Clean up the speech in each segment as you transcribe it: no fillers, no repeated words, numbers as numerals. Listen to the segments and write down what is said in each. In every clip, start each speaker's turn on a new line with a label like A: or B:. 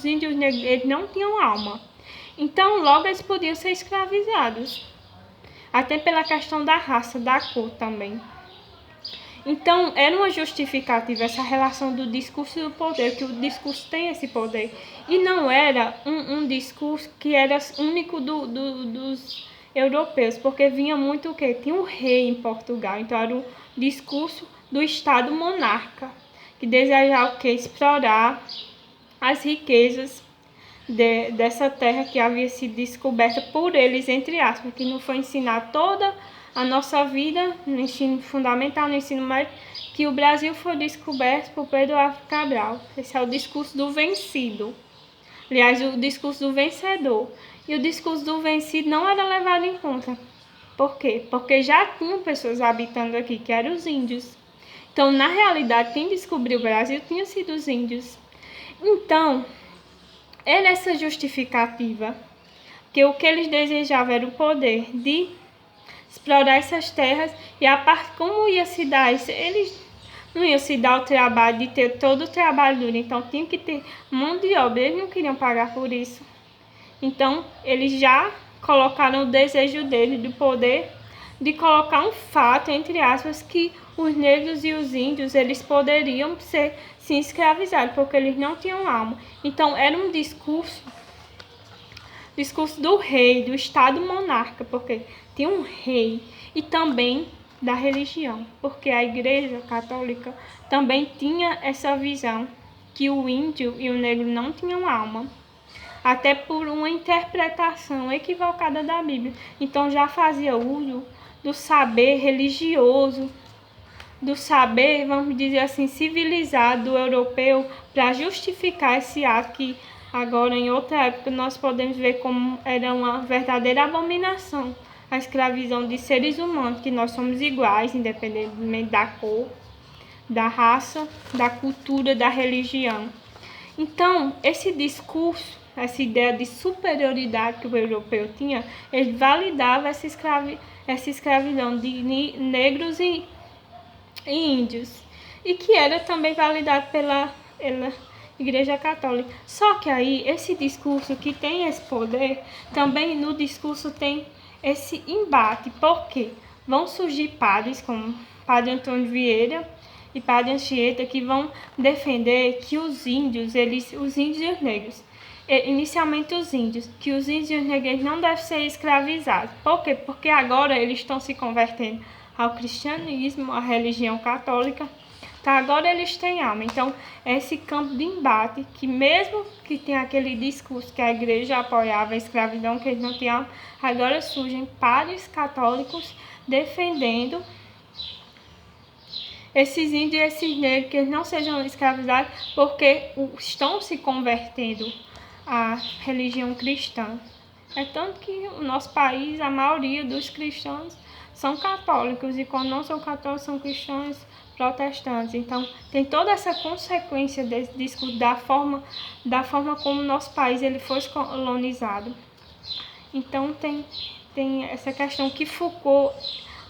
A: índios negros eles não tinham alma. Então, logo eles podiam ser escravizados. Até pela questão da raça, da cor também. Então, era uma justificativa essa relação do discurso e do poder, que o discurso tem esse poder. E não era um discurso que era único dos europeus, porque vinha muito o quê? Tinha um rei em Portugal, então era o discurso do Estado monarca, que desejava o quê? Explorar as riquezas dessa terra que havia sido descoberta por eles, entre aspas, que não foi ensinar toda a nossa vida no ensino fundamental, no ensino médio, que o Brasil foi descoberto por Pedro Álvares Cabral. Esse é o discurso do vencido. Aliás, o discurso do vencedor. E o discurso do vencido não era levado em conta. Por quê? Porque já tinham pessoas habitando aqui, que eram os índios. Então, na realidade, quem descobriu o Brasil tinha sido os índios. Então, era essa justificativa, que o que eles desejavam era o poder de explorar essas terras, e a parte como ia se dar isso, eles não iam se dar o trabalho de ter todo o trabalho duro, então tinha que ter mão de obra, eles não queriam pagar por isso. Então eles já colocaram o desejo deles do poder de colocar um fato, entre aspas, que os negros e os índios eles poderiam se escravizados, porque eles não tinham alma. Então era um discurso do rei, do Estado monarca, porque tinha um rei, e também da religião, porque a Igreja Católica também tinha essa visão que o índio e o negro não tinham alma, até por uma interpretação equivocada da Bíblia. Então já fazia uso do saber religioso, do saber, vamos dizer assim, civilizado do europeu, para justificar esse ato que agora, em outra época, nós podemos ver como era uma verdadeira abominação a escravidão de seres humanos, que nós somos iguais, independentemente da cor, da raça, da cultura, da religião. Então, esse discurso, essa ideia de superioridade que o europeu tinha, ele validava essa escravidão de negros e índios, e que era também validado pela Igreja Católica. Só que aí, esse discurso que tem esse poder, também no discurso tem esse embate, porque vão surgir padres como Padre Antônio Vieira e Padre Anchieta, que vão defender que os índios e os negros, inicialmente os índios, que os índios e os negros não devem ser escravizados. Por quê? Porque agora eles estão se convertendo ao cristianismo, à religião católica. Então agora eles têm alma. Então esse campo de embate, que mesmo que tenha aquele discurso que a igreja apoiava a escravidão, que eles não tinham alma, agora surgem padres católicos defendendo esses índios e esses negros, que eles não sejam escravizados, porque estão se convertendo à religião cristã. É tanto que o nosso país, a maioria dos cristãos são católicos, e quando não são católicos, são cristãos protestantes. Então, tem toda essa consequência desse discurso, da forma como o nosso país ele foi colonizado. Então, tem essa questão que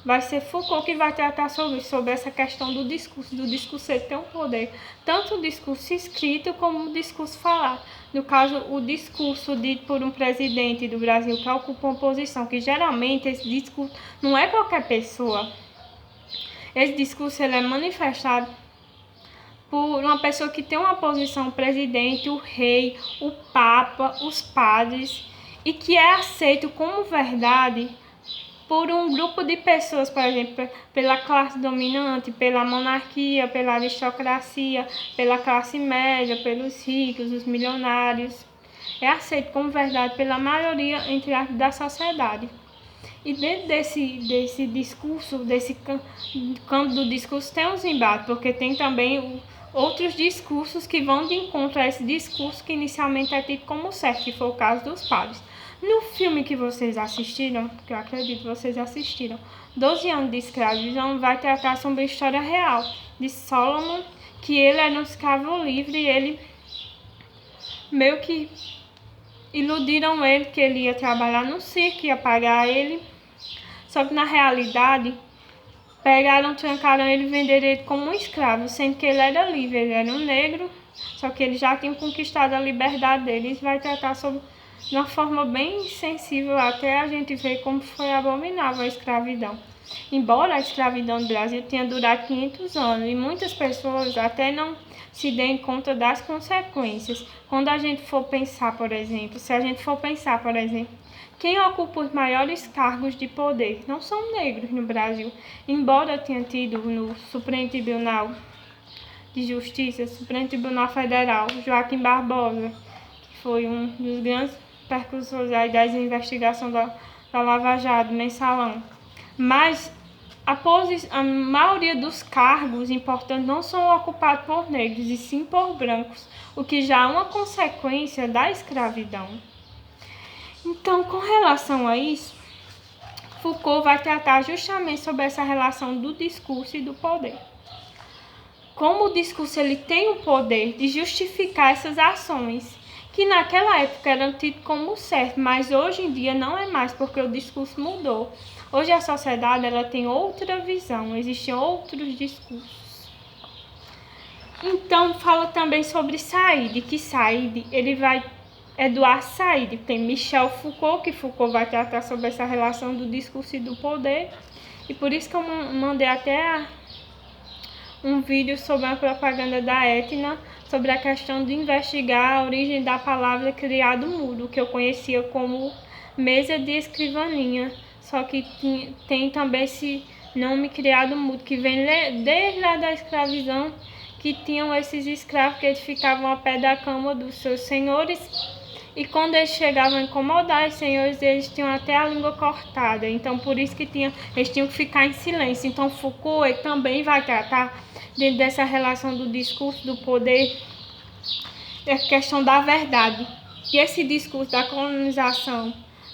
A: vai ser Foucault que vai tratar sobre essa questão do discurso ele ter um poder, tanto o discurso escrito como o discurso falado. No caso, o discurso dito por um presidente do Brasil que ocupa uma posição, que geralmente esse discurso não é qualquer pessoa. Esse discurso ele é manifestado por uma pessoa que tem uma posição, o presidente, o rei, o papa, os padres, e que é aceito como verdade por um grupo de pessoas, por exemplo, pela classe dominante, pela monarquia, pela aristocracia, pela classe média, pelos ricos, os milionários. É aceito como verdade pela maioria da sociedade. E dentro desse discurso, desse campo do discurso, tem os embates, porque tem também outros discursos que vão de encontro a esse discurso que inicialmente é tido como certo, que foi o caso dos padres. No filme que vocês assistiram, que eu acredito que vocês assistiram, 12 anos de escravidão, vai tratar sobre a história real de Solomon, que ele era um escravo livre, e ele meio que iludiram ele que ele ia trabalhar no circo, ia pagar ele. Só que na realidade pegaram, trancaram ele e venderam ele como um escravo, sendo que ele era livre, ele era um negro, só que ele já tinha conquistado a liberdade dele. Isso vai tratar sobre de uma forma bem sensível, até a gente ver como foi abominável a escravidão. Embora a escravidão no Brasil tenha durado 500 anos e muitas pessoas até não se deem conta das consequências. Quando a gente for pensar, por exemplo, quem ocupa os maiores cargos de poder não são negros no Brasil. Embora tenha tido no Supremo Tribunal de Justiça, Supremo Tribunal Federal, Joaquim Barbosa, que foi um dos grandes percussores da investigação da Lava Jato, Mensalão. Mas a maioria dos cargos importantes não são ocupados por negros, e sim por brancos, o que já é uma consequência da escravidão. Então, com relação a isso, Foucault vai tratar justamente sobre essa relação do discurso e do poder. Como o discurso ele tem o poder de justificar essas ações, que naquela época eram tidas como certo, mas hoje em dia não é mais, porque o discurso mudou. Hoje a sociedade ela tem outra visão, existem outros discursos. Então fala também sobre Said, que Said ele vai Eduardo Said, tem Michel Foucault, que Foucault vai tratar sobre essa relação do discurso e do poder, e por isso que eu mandei até um vídeo sobre a propaganda da Etna, sobre a questão de investigar a origem da palavra criado mudo, que eu conhecia como mesa de escrivaninha, só que tem também esse nome criado mudo, que vem desde lá da escravidão, que tinham esses escravos que eles ficavam ao pé da cama dos seus senhores, e quando eles chegavam a incomodar os senhores, eles tinham até a língua cortada, então por isso que eles tinham que ficar em silêncio. Então Foucault também vai tratar, dentro dessa relação do discurso, do poder, a questão da verdade. E esse discurso da colonização,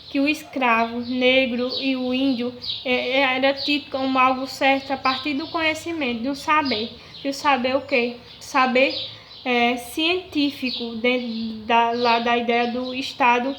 A: que o escravo negro e o índio era tido como algo certo a partir do conhecimento, do saber. E o saber o quê? Saber científico, dentro da ideia do Estado